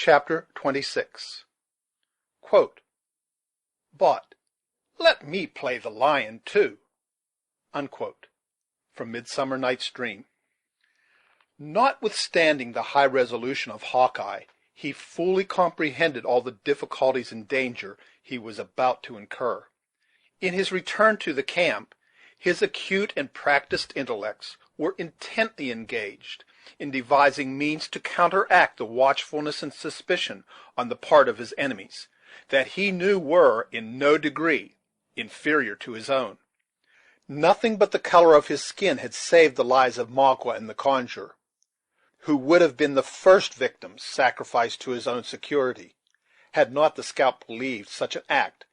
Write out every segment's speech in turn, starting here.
Chapter 26 Quote, "But let me play the lion too," unquote, from Midsummer Night's Dream. Notwithstanding the high resolution of Hawkeye, he fully comprehended all the difficulties and danger he was about to incur. In his return to the camp, his acute and practised intellects were intently engaged in devising means to counteract the watchfulness and suspicion on the part of his enemies, that he knew were in no degree inferior to his own. Nothing but the color of his skin had saved the lives of Magua and the conjurer, who would have been the first victims sacrificed to his own security, had not the scout believed such an act,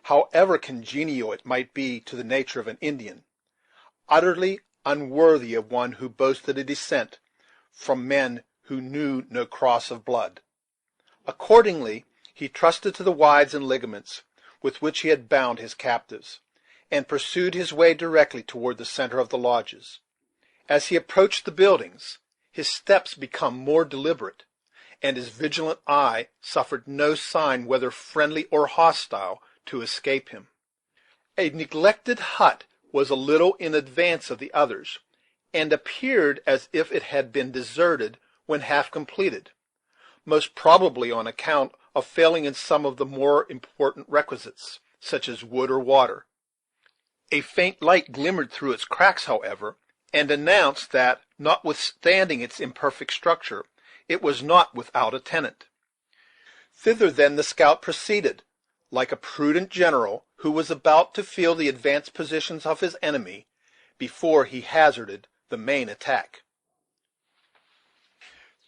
however congenial it might be to the nature of an Indian, utterly unworthy of one who boasted a descent from men who knew no cross of blood. Accordingly, he trusted to the withes and ligaments with which he had bound his captives, and pursued his way directly toward the center of the lodges. As he approached the buildings, his steps became more deliberate, and his vigilant eye suffered no sign, whether friendly or hostile, to escape him. A neglected hut was a little in advance of the others, and appeared as if it had been deserted when half completed, most probably on account of failing in some of the more important requisites, such as wood or water. A faint light glimmered through its cracks, however, and announced that, notwithstanding its imperfect structure, it was not without a tenant. Thither then the scout proceeded, like a prudent general who was about to feel the advanced positions of his enemy before he hazarded the main attack.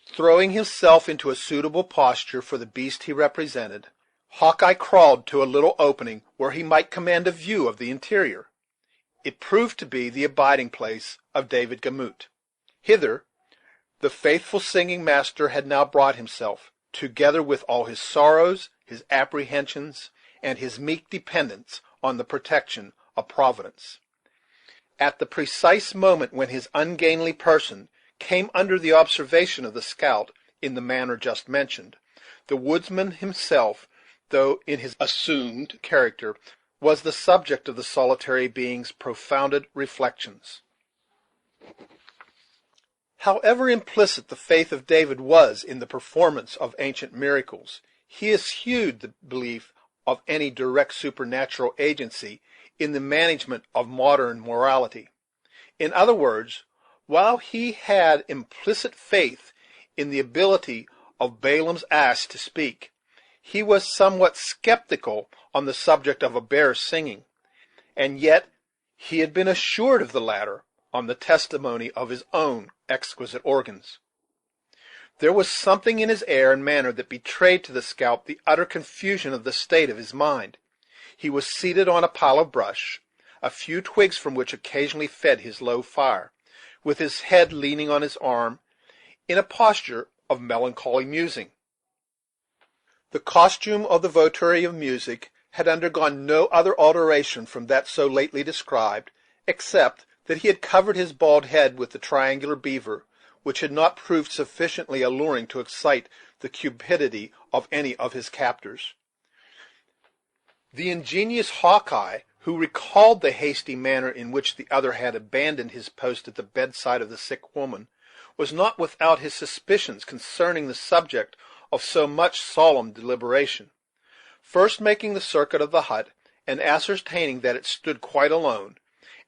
Throwing himself into a suitable posture for the beast he represented, Hawkeye crawled to a little opening where he might command a view of the interior. It proved to be the abiding place of David Gamut. Hither the faithful singing master had now brought himself, together with all his sorrows, his apprehensions, and his meek dependence on the protection of Providence. At the precise moment when his ungainly person came under the observation of the scout in the manner just mentioned, the woodsman himself, though in his assumed character, was the subject of the solitary being's profounded reflections. However implicit the faith of David was in the performance of ancient miracles, he eschewed the belief of any direct supernatural agency in the management of modern morality. In other words, while he had implicit faith in the ability of Balaam's ass to speak, he was somewhat skeptical on the subject of a bear singing, and yet he had been assured of the latter on the testimony of his own exquisite organs. There was something in his air and manner that betrayed to the scout the utter confusion of the state of his mind. He was seated on a pile of brush, a few twigs from which occasionally fed his low fire, with his head leaning on his arm, in a posture of melancholy musing. The costume of the votary of music had undergone no other alteration from that so lately described, except that he had covered his bald head with the triangular beaver, which had not proved sufficiently alluring to excite the cupidity of any of his captors. The ingenious Hawkeye, who recalled the hasty manner in which the other had abandoned his post at the bedside of the sick woman, was not without his suspicions concerning the subject of so much solemn deliberation. First making the circuit of the hut, and ascertaining that it stood quite alone,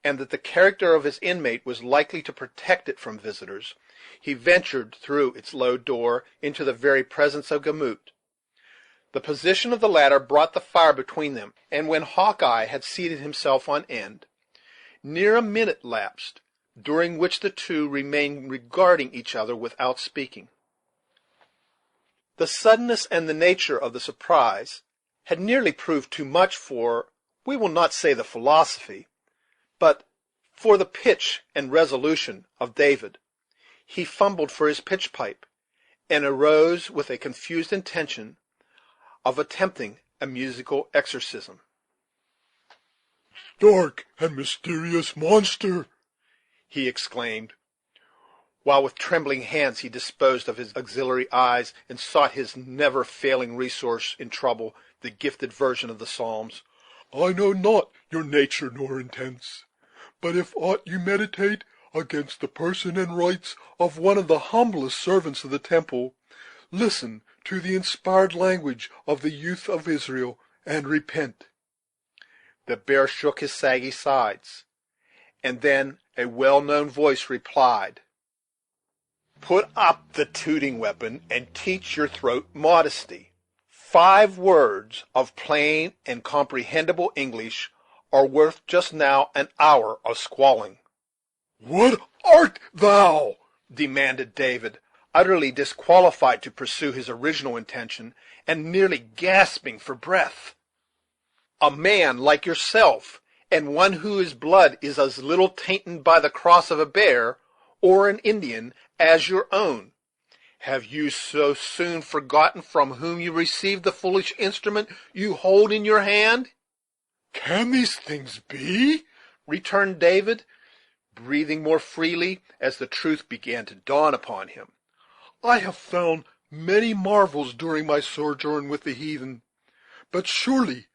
and that the character of his inmate was likely to protect it from visitors, he ventured through its low door into the very presence of Gamut. The position of the latter brought the fire between them, and when Hawkeye had seated himself on end, near a minute lapsed, during which the two remained regarding each other without speaking. The suddenness and the nature of the surprise had nearly proved too much for, we will not say the philosophy, but for the pitch and resolution of David. He fumbled for his pitch pipe, and arose with a confused intention of attempting a musical exorcism. "Dark and mysterious monster," he exclaimed, while with trembling hands he disposed of his auxiliary eyes, and sought his never failing resource in trouble, the gifted version of the Psalms. I know not your nature nor intents, but if aught you meditate against the person and rights of one of the humblest servants of the temple, listen to the inspired language of the youth of Israel, and repent. The bear shook his saggy sides, and then a well-known voice replied, "Put up the tooting weapon, and teach your throat modesty. 5 words of plain and comprehensible English are worth just now an hour of squalling." What art thou? demanded David, utterly disqualified to pursue his original intention, and nearly gasping for breath. "A man like yourself, and one whose blood is as little tainted by the cross of a bear or an Indian as your own. Have you so soon forgotten from whom you received the foolish instrument you hold in your hand?" Can these things be? returned David, breathing more freely as the truth began to dawn upon him. I have found many marvels during my sojourn with the heathen, but surely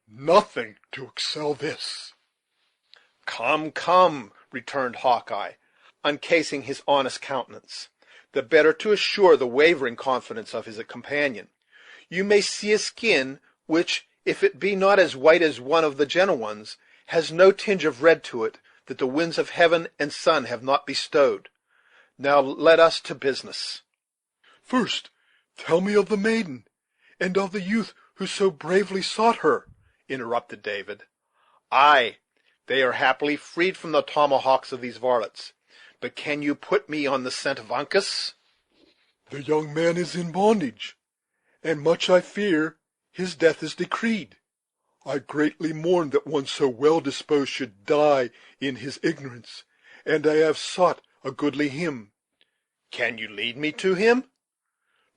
nothing to excel this. "Come, come," returned Hawkeye, uncasing his honest countenance, the better to assure the wavering confidence of his companion. "You may see a skin which, if it be not as white as one of the gentle ones, has no tinge of red to it that the winds of heaven and sun have not bestowed. Now let us to business." First, tell me of the maiden, and of the youth who so bravely sought her," interrupted David. "Ay, they are happily freed from the tomahawks of these varlets. But can you put me on the scent of Uncas?" The young man is in bondage, and much I fear his death is decreed. I greatly mourn that one so well disposed should die in his ignorance, and I have sought a goodly hymn. "Can you lead me to him?"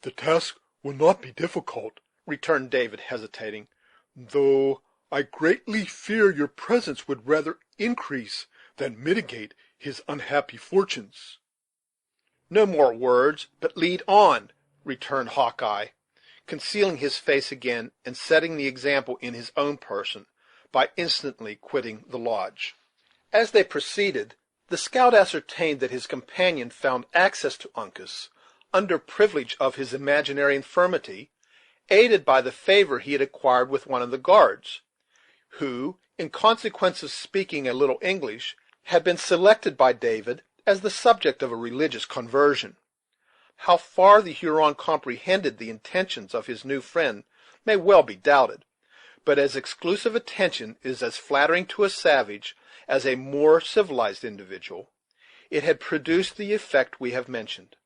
The task will not be difficult," returned David, hesitating. "though I greatly fear your presence would rather increase than mitigate his unhappy fortunes." "No more words, but lead on," returned Hawkeye, concealing his face again, and setting the example in his own person by instantly quitting the lodge. As they proceeded, the scout ascertained that his companion found access to Uncas, under privilege of his imaginary infirmity, aided by the favor he had acquired with one of the guards, who, in consequence of speaking a little English, had been selected by David as the subject of a religious conversion. How far the Huron comprehended the intentions of his new friend may well be doubted, but as exclusive attention is as flattering to a savage as a more civilized individual, it had produced the effect we have mentioned.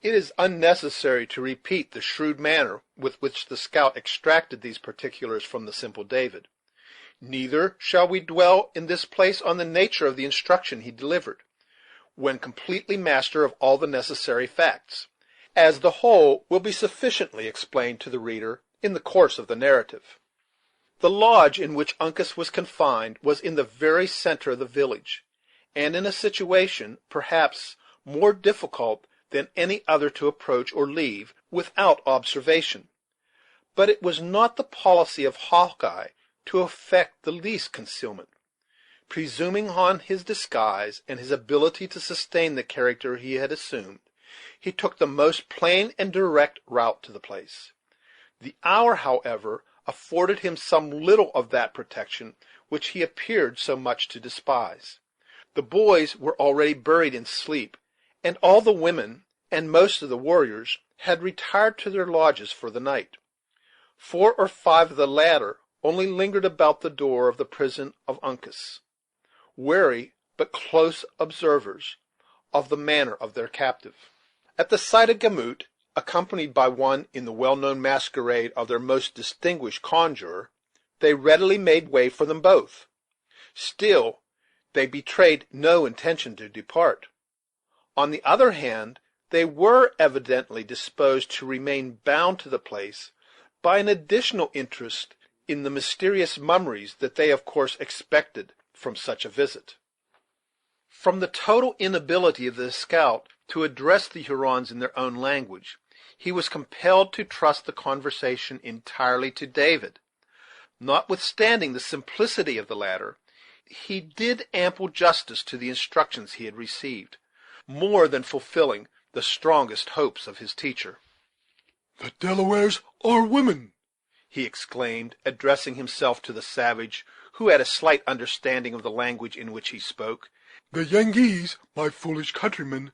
It is unnecessary to repeat the shrewd manner with which the scout extracted these particulars from the simple David. Neither shall we dwell in this place on the nature of the instruction he delivered, when completely master of all the necessary facts, as the whole will be sufficiently explained to the reader in the course of the narrative. The lodge in which Uncas was confined was in the very center of the village, and in a situation, perhaps, more difficult than any other to approach or leave without observation. But it was not the policy of Hawkeye to affect the least concealment. Presuming on his disguise and his ability to sustain the character he had assumed, he took the most plain and direct route to the place. The hour, however, afforded him some little of that protection which he appeared so much to despise. The boys were already buried in sleep, and all the women and most of the warriors had retired to their lodges for the night. 4 or 5 of the latter only lingered about the door of the prison of Uncas, wary but close observers of the manner of their captive. At the sight of Gamut, accompanied by one in the well-known masquerade of their most distinguished conjurer, they readily made way for them both. Still, they betrayed no intention to depart. On the other hand, they were evidently disposed to remain bound to the place by an additional interest in the mysterious mummeries that they of course expected from such a visit. From the total inability of the scout to address the Hurons in their own language, he was compelled to trust the conversation entirely to David. Notwithstanding the simplicity of the latter, he did ample justice to the instructions he had received, more than fulfilling the strongest hopes of his teacher. "The Delawares are women," he exclaimed, addressing himself to the savage, who had a slight understanding of the language in which he spoke. "The Yengeese, my foolish countrymen,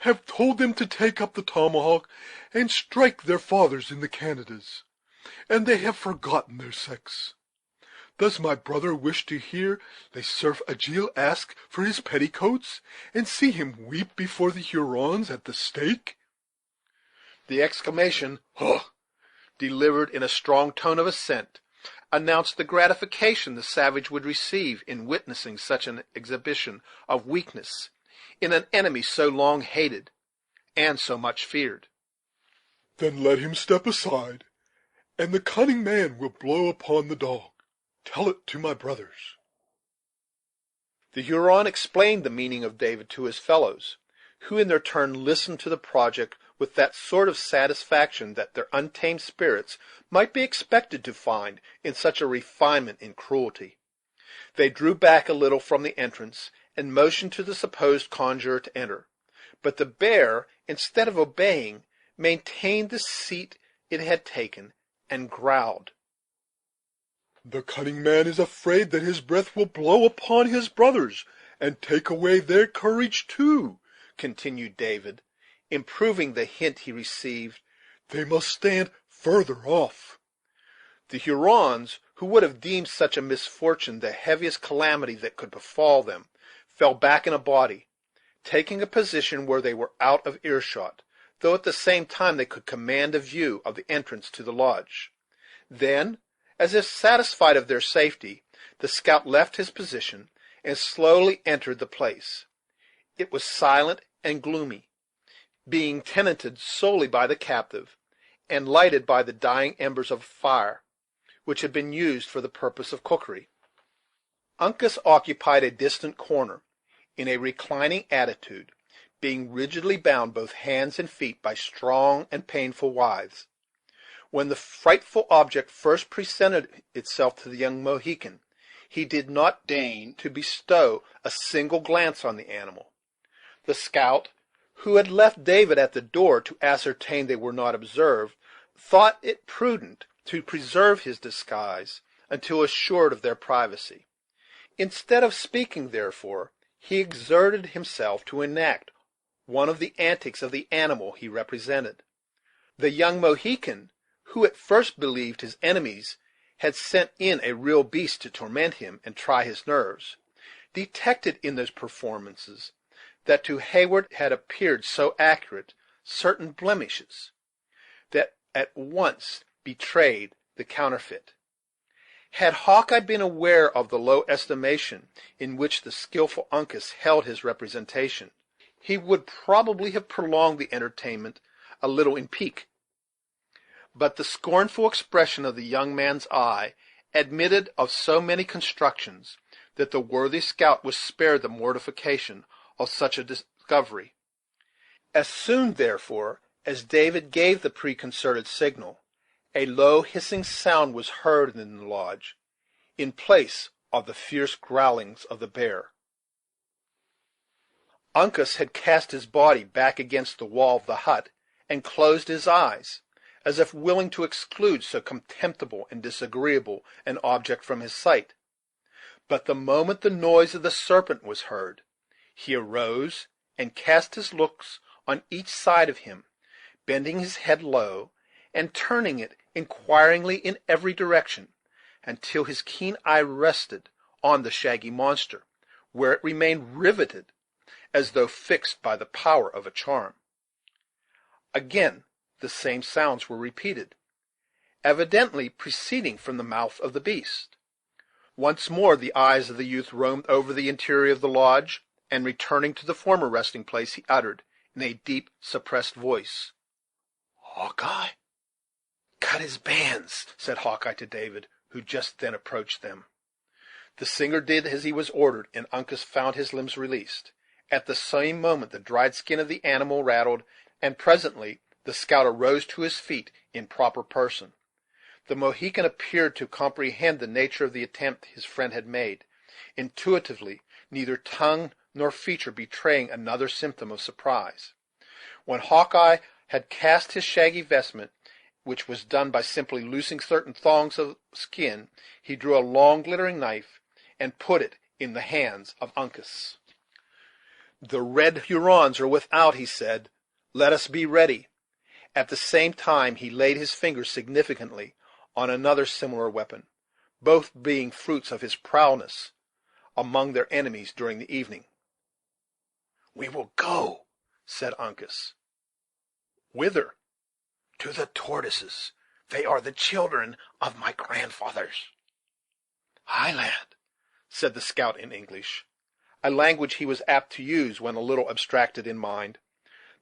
have told them to take up the tomahawk and strike their fathers in the Canadas, and they have forgotten their sex. Does my brother wish to hear Le Cerf Agile ask for his petticoats, and see him weep before the Hurons at the stake?" The exclamation, "Huh!" delivered in a strong tone of assent, announced the gratification the savage would receive in witnessing such an exhibition of weakness in an enemy so long hated and so much feared. "Then let him step aside, and the cunning man will blow upon the dog. Tell it to my brothers." The Huron explained the meaning of David to his fellows, who in their turn listened to the project with that sort of satisfaction that their untamed spirits might be expected to find in such a refinement in cruelty. They drew back a little from the entrance, and motioned to the supposed conjurer to enter; but the bear, instead of obeying, maintained the seat it had taken, and growled. "The cunning man is afraid that his breath will blow upon his brothers, and take away their courage too," continued David, improving the hint he received. "They must stand further off." The Hurons, who would have deemed such a misfortune the heaviest calamity that could befall them, fell back in a body, taking a position where they were out of earshot, though at the same time they could command a view of the entrance to the lodge. Then, as if satisfied of their safety, the scout left his position and slowly entered the place. It was silent and gloomy, being tenanted solely by the captive, and lighted by the dying embers of a fire, which had been used for the purpose of cookery. Uncas occupied a distant corner, in a reclining attitude, being rigidly bound both hands and feet by strong and painful withes. When the frightful object first presented itself to the young Mohican, he did not deign to bestow a single glance on the animal. The scout, who had left David at the door to ascertain they were not observed, thought it prudent to preserve his disguise until assured of their privacy. Instead of speaking, therefore, he exerted himself to enact one of the antics of the animal he represented. The young Mohican, who at first believed his enemies had sent in a real beast to torment him and try his nerves, detected in those performances, that to Heyward had appeared so accurate, certain blemishes, that at once betrayed the counterfeit. Had Hawkeye been aware of the low estimation in which the skilful Uncas held his representation, he would probably have prolonged the entertainment a little in pique. But the scornful expression of the young man's eye admitted of so many constructions, that the worthy scout was spared the mortification of such a discovery. As soon, therefore, as David gave the preconcerted signal, a low hissing sound was heard in the lodge, in place of the fierce growlings of the bear. Uncas had cast his body back against the wall of the hut, and closed his eyes, as if willing to exclude so contemptible and disagreeable an object from his sight. But the moment the noise of the serpent was heard, he arose and cast his looks on each side of him, bending his head low, and turning it inquiringly in every direction, until his keen eye rested on the shaggy monster, where it remained riveted, as though fixed by the power of a charm. Again the same sounds were repeated, evidently proceeding from the mouth of the beast. Once more the eyes of the youth roamed over the interior of the lodge, and returning to the former resting place, he uttered, in a deep, suppressed voice, "Hawkeye." "Cut his bands," said Hawkeye to David, who just then approached them. The singer did as he was ordered, and Uncas found his limbs released, At the same moment the dried skin of the animal rattled, and presently the scout arose to his feet in proper person. The Mohican appeared to comprehend the nature of the attempt his friend had made, intuitively, neither tongue nor feature betraying another symptom of surprise. When Hawkeye had cast his shaggy vestment, which was done by simply loosing certain thongs of skin, he drew a long glittering knife, and put it in the hands of Uncas. "The red Hurons are without," he said. "Let us be ready." At the same time he laid his finger significantly on another similar weapon, both being fruits of his prowess among their enemies during the evening. "We will go," said Uncas. "Whither?" "To the tortoises. They are the children of my grandfathers." "Ay, lad," said the scout in English, a language he was apt to use when a little abstracted in mind.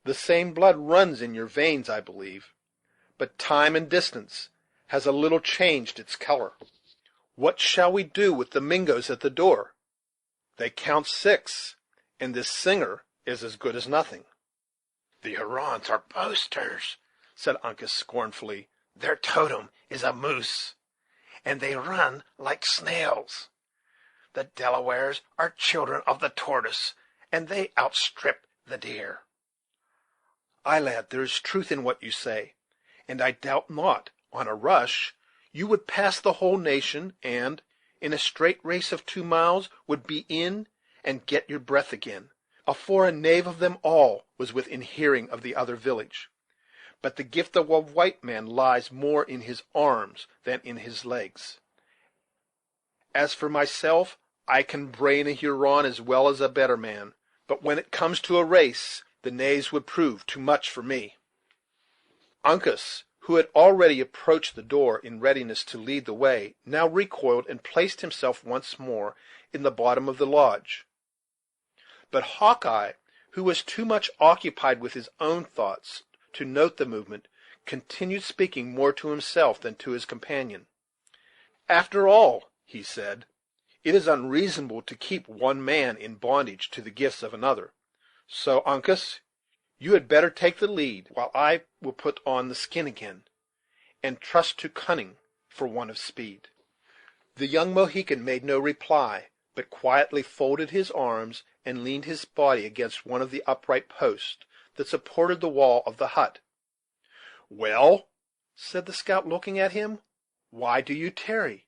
"The same blood runs in your veins, I believe, but time and distance has a little changed its color. What shall we do with the Mingoes at the door? They count 6, and this Singer is as good as nothing." "The Hurons are boasters," said Uncas scornfully. "Their totem is a moose, and they run like snails. The Delawares are children of the tortoise, and they outstrip the deer." "Ay, lad, there is truth in what you say, and I doubt not, on a rush, you would pass the whole nation, and, in a straight race of 2 miles, would be in and get your breath again, afore a knave of them all was within hearing of the other village. But the gift of a white man lies more in his arms than in his legs. As for myself, I can brain a Huron as well as a better man, but when it comes to a race, the knaves would prove too much for me." Uncas, who had already approached the door in readiness to lead the way, now recoiled and placed himself once more in the bottom of the lodge. But Hawkeye, who was too much occupied with his own thoughts to note the movement, continued speaking more to himself than to his companion. "After all," he said, "it is unreasonable to keep one man in bondage to the gifts of another. So, Uncas, you had better take the lead, while I will put on the skin again, and trust to cunning for want of speed." The young Mohican made no reply, but quietly folded his arms and leaned his body against one of the upright posts that supported the wall of the hut. "Well," said the scout, looking at him, "why do you tarry?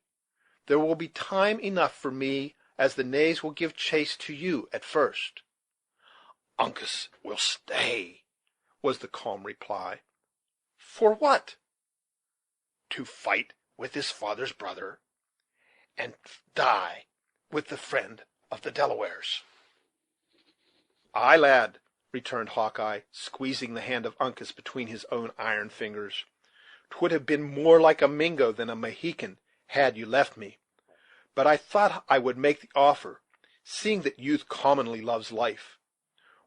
There will be time enough for me, as the knaves will give chase to you at first." "Uncas will stay," was the calm reply. "For what?" "To fight with his father's brother, and die with the friend of the Delawares." "Ay, lad," returned Hawkeye, squeezing the hand of Uncas between his own iron fingers, "'twould have been more like a Mingo than a Mohican had you left me; but I thought I would make the offer, seeing that youth commonly loves life.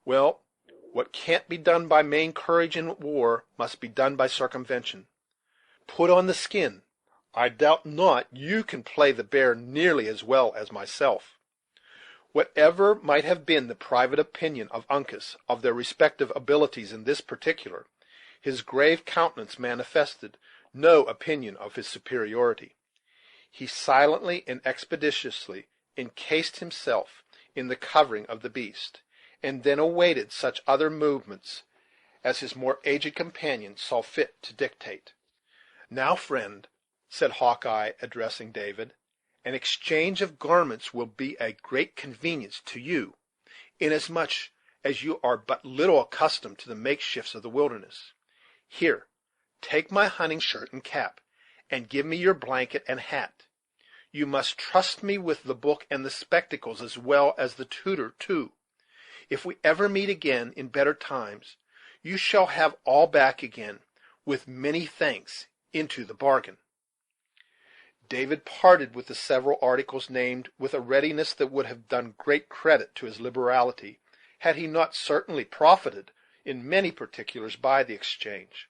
Well, what can't be done by main courage in war must be done by circumvention. Put on the skin. I doubt not you can play the bear nearly as well as myself." Whatever might have been the private opinion of Uncas of their respective abilities in this particular, his grave countenance manifested no opinion of his superiority. He silently and expeditiously encased himself in the covering of the beast, and then awaited such other movements as his more aged companion saw fit to dictate. "Now, friend," said Hawkeye, addressing David, "an exchange of garments will be a great convenience to you, inasmuch as you are but little accustomed to the makeshifts of the wilderness. Here, take my hunting shirt and cap, and give me your blanket and hat. You must trust me with the book and the spectacles, as well as the tutor too. If we ever meet again in better times, you shall have all back again, with many thanks into the bargain." David parted with the several articles named with a readiness that would have done great credit to his liberality, had he not certainly profited in many particulars by the exchange.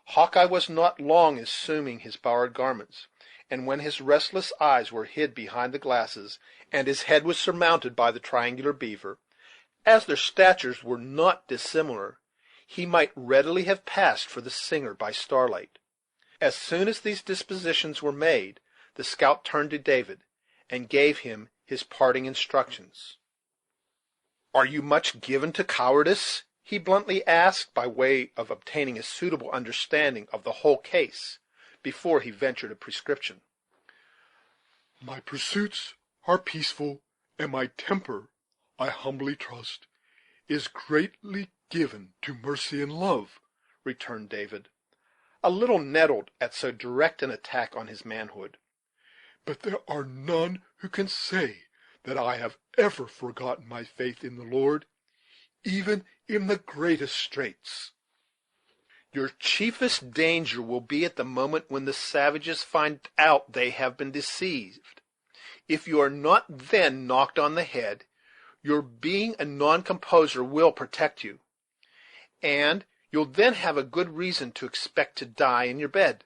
Hawkeye was not long in assuming his borrowed garments, and when his restless eyes were hid behind the glasses, and his head was surmounted by the triangular beaver, As their statures were not dissimilar, he might readily have passed for the singer by starlight. As soon as these dispositions were made, the scout turned to David, and gave him his parting instructions. "Are you much given to cowardice?" he bluntly asked, by way of obtaining a suitable understanding of the whole case before he ventured a prescription. My pursuits are peaceful, and my temper, I humbly trust, is greatly given to mercy and love," returned David, a little nettled at so direct an attack on his manhood. "but there are none who can say that I have ever forgotten my faith in the Lord, even in the greatest straits." "Your chiefest danger will be at the moment when the savages find out they have been deceived. If you are not then knocked on the head, your being a non-composer will protect you, and you'll then have a good reason to expect to die in your bed.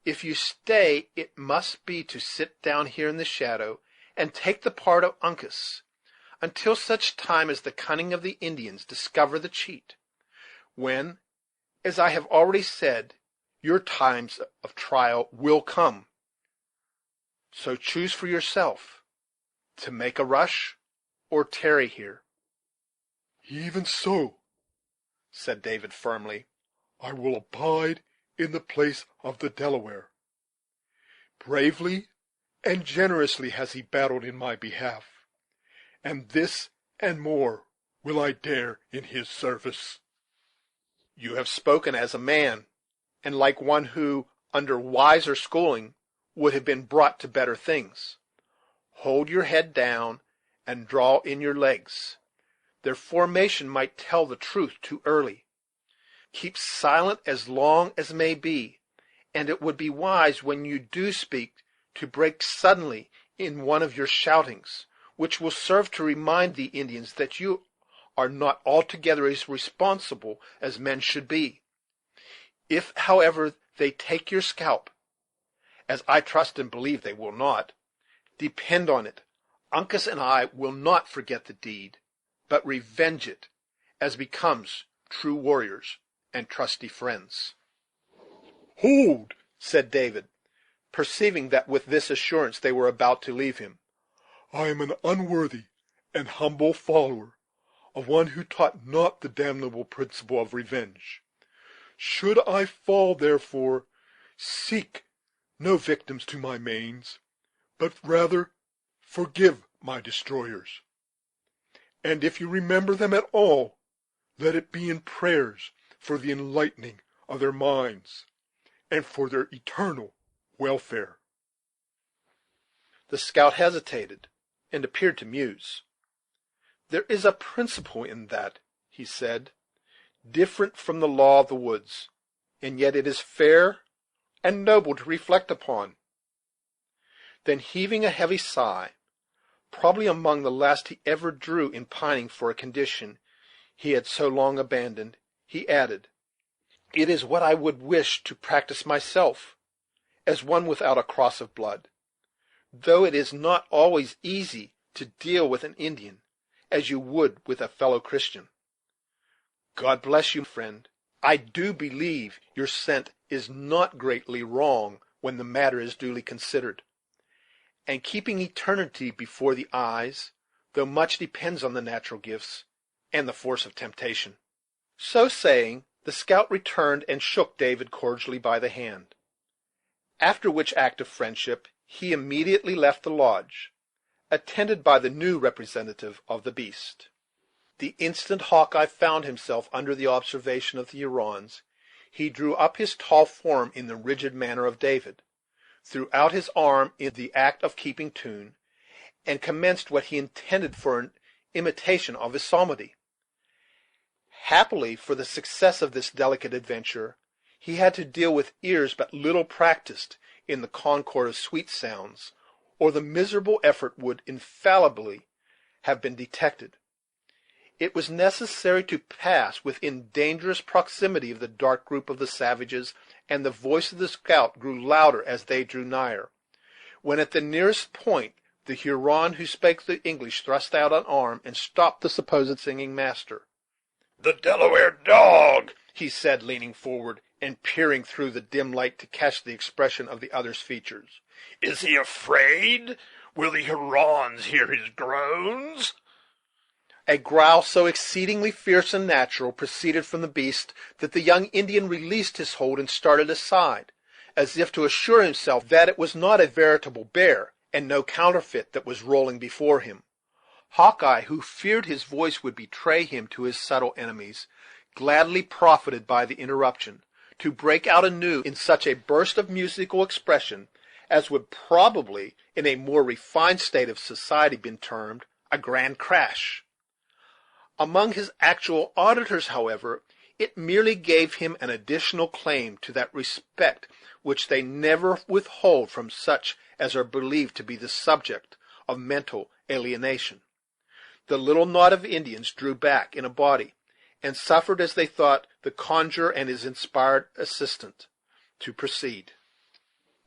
If you stay, it must be to sit down here in the shadow, and take the part of Uncas, until such time as the cunning of the Indians discover the cheat, when, as I have already said, your times of trial will come. So choose for yourself, to make a rush, or tarry here." "Even so," said David firmly. "I will abide in the place of the Delaware. Bravely and generously has he battled in my behalf, and this and more will I dare in his service." "You have spoken as a man, and like one who, under wiser schooling, would have been brought to better things. Hold your head down, and draw in your legs. Their formation might tell the truth too early. Keep silent as long as may be, and it would be wise, when you do speak, to break suddenly in one of your shoutings, which will serve to remind the Indians that you are not altogether as responsible as men should be. If, however, they take your scalp, as I trust and believe they will not, depend on it, Uncas and I will not forget the deed, but revenge it, as becomes true warriors and trusty friends." "Hold," said David, perceiving that with this assurance they were about to leave him. "I am an unworthy and humble follower of one who taught not the damnable principle of revenge. Should I fall, therefore, seek no victims to my manes, but rather forgive my destroyers. And if you remember them at all, let it be in prayers for the enlightening of their minds, and for their eternal welfare." The scout hesitated, and appeared to muse. "There is a principle in that," he said, "different from the law of the woods, and yet it is fair and noble to reflect upon." Then, heaving a heavy sigh, probably among the last he ever drew in pining for a condition he had so long abandoned, he added, "It is what I would wish to practice myself, as one without a cross of blood, though it is not always easy to deal with an Indian as you would with a fellow Christian. God bless you, friend. I do believe your scent is not greatly wrong when the matter is duly considered, and keeping eternity before the eyes, though much depends on the natural gifts and the force of temptation." So saying, the scout returned and shook David cordially by the hand, after which act of friendship he immediately left the lodge, attended by the new representative of the beast. The instant Hawkeye found himself under the observation of the Hurons, he drew up his tall form in the rigid manner of David, threw out his arm in the act of keeping tune, and commenced what he intended for an imitation of his psalmody. Happily for the success of this delicate adventure, he had to deal with ears but little practised in the concord of sweet sounds, or the miserable effort would infallibly have been detected. It was necessary to pass within dangerous proximity of the dark group of the savages, and the voice of the scout grew louder as they drew nigher, when, at the nearest point, The Huron who spake the English thrust out an arm and stopped the supposed singing master. "The Delaware dog!" he said, leaning forward and peering through the dim light to catch the expression of the other's features. "Is he afraid? Will the Hurons hear his groans?" A growl so exceedingly fierce and natural proceeded from the beast that the young Indian released his hold and started aside, as if to assure himself that it was not a veritable bear, and no counterfeit, that was rolling before him. Hawkeye, who feared his voice would betray him to his subtle enemies, gladly profited by the interruption, to break out anew in such a burst of musical expression as would probably, in a more refined state of society, been termed a grand crash. Among his actual auditors, however, it merely gave him an additional claim to that respect which they never withhold from such as are believed to be the subject of mental alienation. The little knot of Indians drew back in a body, and suffered, as they thought, the conjurer and his inspired assistant to proceed.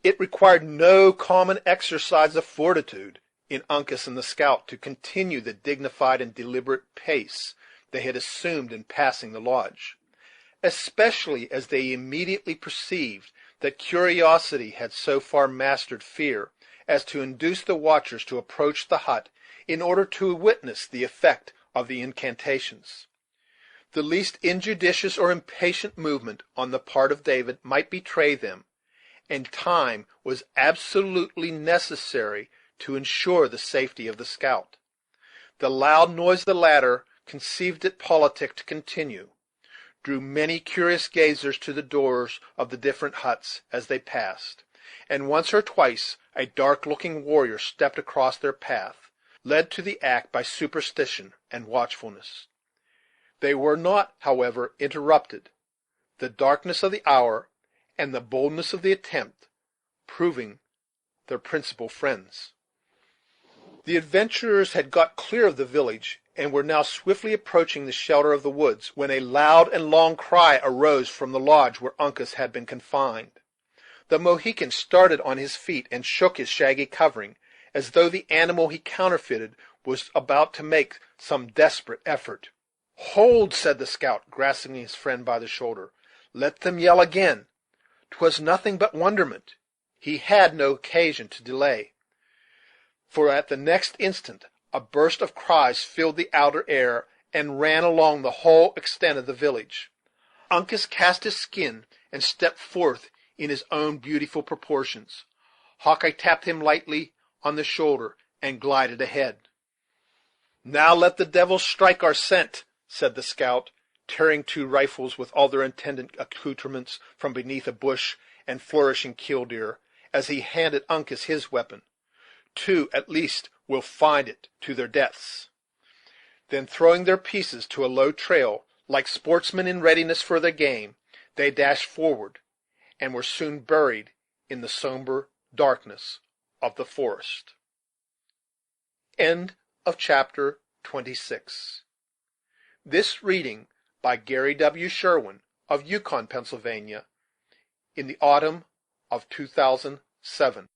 It required no common exercise of fortitude in Uncas and the scout to continue the dignified and deliberate pace they had assumed in passing the lodge, especially as they immediately perceived that curiosity had so far mastered fear as to induce the watchers to approach the hut in order to witness the effect of the incantations. The least injudicious or impatient movement on the part of David might betray them, and time was absolutely necessary to ensure the safety of the scout. The loud noise the latter conceived it politic to continue drew many curious gazers to the doors of the different huts as they passed, and once or twice a dark-looking warrior stepped across their path, led to the act by superstition and watchfulness. They were not, however, interrupted, the darkness of the hour and the boldness of the attempt proving their principal friends. The adventurers had got clear of the village, and were now swiftly approaching the shelter of the woods, when a loud and long cry arose from the lodge where Uncas had been confined. The Mohican started on his feet and shook his shaggy covering, as though the animal he counterfeited was about to make some desperate effort. "Hold!" said the scout, grasping his friend by the shoulder. "Let them yell again. 'Twas nothing but wonderment." He had no occasion to delay, for at the next instant a burst of cries filled the outer air, and ran along the whole extent of the village. Uncas cast his skin and stepped forth in his own beautiful proportions. Hawkeye tapped him lightly on the shoulder and glided ahead. "Now let the devils strike our scent," said the scout, tearing two rifles with all their attendant accoutrements from beneath a bush, and flourishing killdeer, as he handed Uncas his weapon. "Two, at least, will find it to their deaths." Then, throwing their pieces to a low trail, like sportsmen in readiness for their game, they dashed forward, and were soon buried in the somber darkness of the forest. Chapter 26. This reading by Gary W. Sherwin of Yukon, Pennsylvania, in the autumn of 2007.